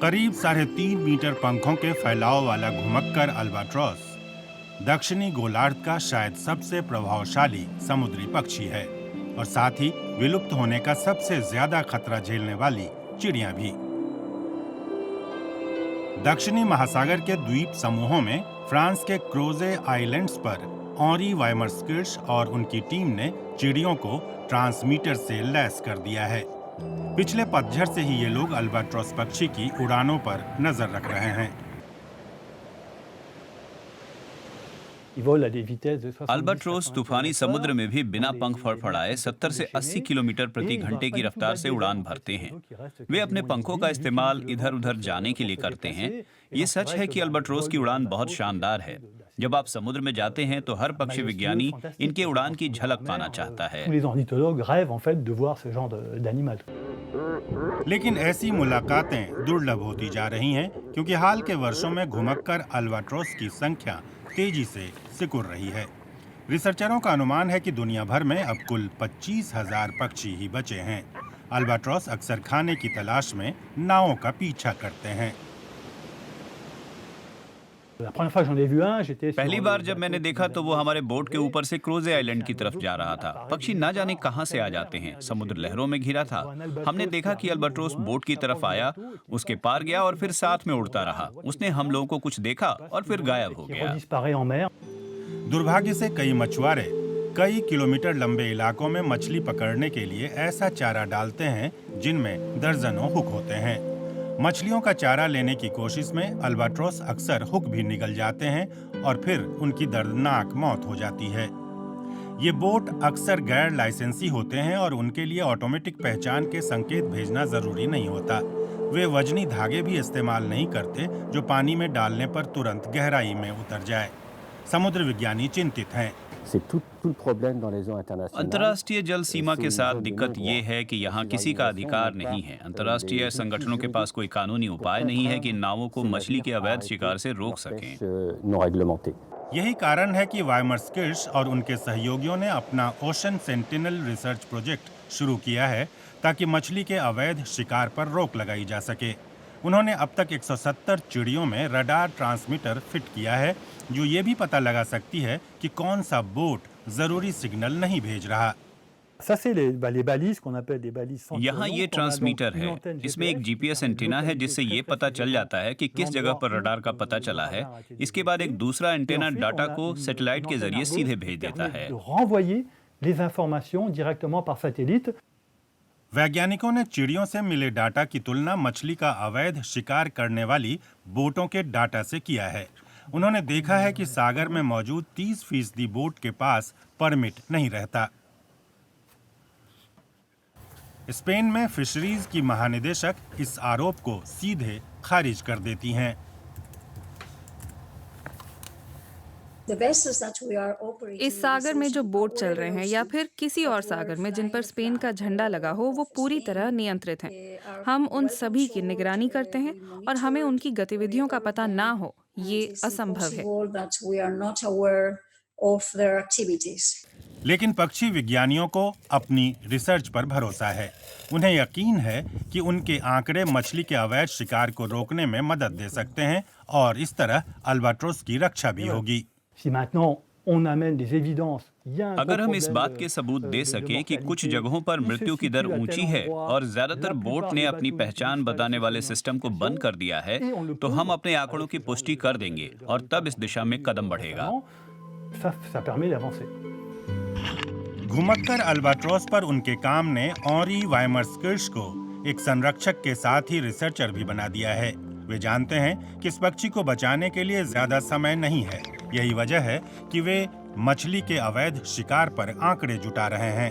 करीब 3.5 मीटर पंखों के फैलाव वाला घुमक्कर अल्बाट्रॉस दक्षिणी गोलार्ध का शायद सबसे प्रभावशाली समुद्री पक्षी है और साथ ही विलुप्त होने का सबसे ज्यादा खतरा झेलने वाली चिड़िया भी। दक्षिणी महासागर के द्वीप समूहों में फ्रांस के क्रोजे आइलैंड्स पर ऑरी वाइमर्सकिर्श और उनकी टीम ने चिड़ियों को ट्रांसमीटर से लैस कर दिया है। पिछले पतझड़ से ही ये लोग अल्बाट्रॉस पक्षी की उड़ानों पर नजर रख रहे हैं। अल्बाट्रोस तूफानी समुद्र में भी बिना पंख फड़फड़ाए 70 से 80 किलोमीटर प्रति घंटे की रफ्तार से उड़ान भरते हैं। वे अपने पंखों का इस्तेमाल इधर उधर जाने के लिए करते हैं। ये सच है कि अल्बाट्रोस की उड़ान बहुत शानदार है। जब आप समुद्र में जाते हैं तो हर पक्षी विज्ञानी इनके उड़ान की झलक पाना चाहता है। लेकिन ऐसी मुलाकातें दुर्लभ होती जा रही हैं क्योंकि हाल के वर्षों में घुमक्कर अल्बाट्रॉस की संख्या तेजी से सिकुड़ रही है। रिसर्चरों का अनुमान है कि दुनिया भर में अब कुल 25,000 पक्षी ही बचे हैं। अल्बाट्रॉस अक्सर खाने की तलाश में नावों का पीछा करते हैं। पहली बार जब मैंने देखा तो वो हमारे बोट के ऊपर से क्रोजे आइलैंड की तरफ जा रहा था। पक्षी ना जाने कहां से आ जाते हैं। समुद्र लहरों में घिरा था। हमने देखा कि अल्बाट्रोस बोट की तरफ आया, उसके पार गया और फिर साथ में उड़ता रहा। उसने हम लोगों को कुछ देखा और फिर गायब हो गया। दुर्भाग्य से कई मछुआरे कई किलोमीटर लंबे इलाकों में मछली पकड़ने के लिए ऐसा चारा डालते हैं जिनमें दर्जनों हुक होते हैं। मछलियों का चारा लेने की कोशिश में अल्बाट्रॉस अक्सर हुक भी निगल जाते हैं और फिर उनकी दर्दनाक मौत हो जाती है। ये बोट अक्सर गैर लाइसेंसी होते हैं और उनके लिए ऑटोमेटिक पहचान के संकेत भेजना जरूरी नहीं होता। वे वजनी धागे भी इस्तेमाल नहीं करते जो पानी में डालने पर तुरंत गहराई में उतर जाए। समुद्र विज्ञानी चिंतित हैं। अंतर्राष्ट्रीय जल सीमा के साथ दिक्कत ये है कि यहाँ किसी का अधिकार नहीं है। अंतर्राष्ट्रीय संगठनों के पास कोई कानूनी उपाय नहीं है कि नावों को मछली के अवैध शिकार से रोक सकें। यही कारण है कि वाइमर्सकिर्श और उनके सहयोगियों ने अपना ओशन सेंटिनल रिसर्च प्रोजेक्ट शुरू किया है ताकि मछली के अवैध शिकार पर रोक लगाई जा सके। उन्होंने अब तक 170 चिड़ियों में रडार ट्रांसमीटर फिट किया है जो ये भी पता लगा सकती है कि कौन सा बोट जरूरी सिग्नल नहीं भेज रहा। यहाँ ये ट्रांसमीटर है। इसमें एक जीपीएस एंटीना है जिससे ये पता चल जाता है कि किस जगह पर रडार का पता चला है। इसके बाद एक दूसरा एंटीना डाटा को सैटेलाइट के जरिए सीधे भेज देता है। वैज्ञानिकों ने चिड़ियों से मिले डाटा की तुलना मछली का अवैध शिकार करने वाली बोटों के डाटा से किया है। उन्होंने देखा है कि सागर में मौजूद 30% बोट के पास परमिट नहीं रहता। स्पेन में फिशरीज की महानिदेशक इस आरोप को सीधे खारिज कर देती हैं। इस सागर में जो बोट चल रहे हैं या फिर किसी और सागर में जिन पर स्पेन का झंडा लगा हो वो पूरी तरह नियंत्रित हैं। हम उन सभी की निगरानी करते हैं और हमें उनकी गतिविधियों का पता ना हो ये असंभव है। लेकिन पक्षी विज्ञानियों को अपनी रिसर्च पर भरोसा है। उन्हें यकीन है कि उनके आंकड़े मछली के अवैध शिकार को रोकने में मदद दे सकते हैं और इस तरह अल्बाट्रोस की रक्षा भी होगी। अगर हम इस बात के सबूत दे सकें कि कुछ जगहों पर मृत्यु की दर ऊंची है और ज्यादातर बोट ने अपनी पहचान बताने वाले सिस्टम को बंद कर दिया है तो हम अपने आंकड़ों की पुष्टि कर देंगे और तब इस दिशा में कदम बढ़ेगा। घुमक्कर अल्बाट्रॉस पर उनके काम ने ऑरी वाइमर्सकिर्श को एक संरक्षक के साथ ही रिसर्चर भी बना दिया है। वे जानते हैं कि इस पक्षी को बचाने के लिए ज्यादा समय नहीं है। यही वजह है कि वे मछली के अवैध शिकार पर आंकड़े जुटा रहे हैं।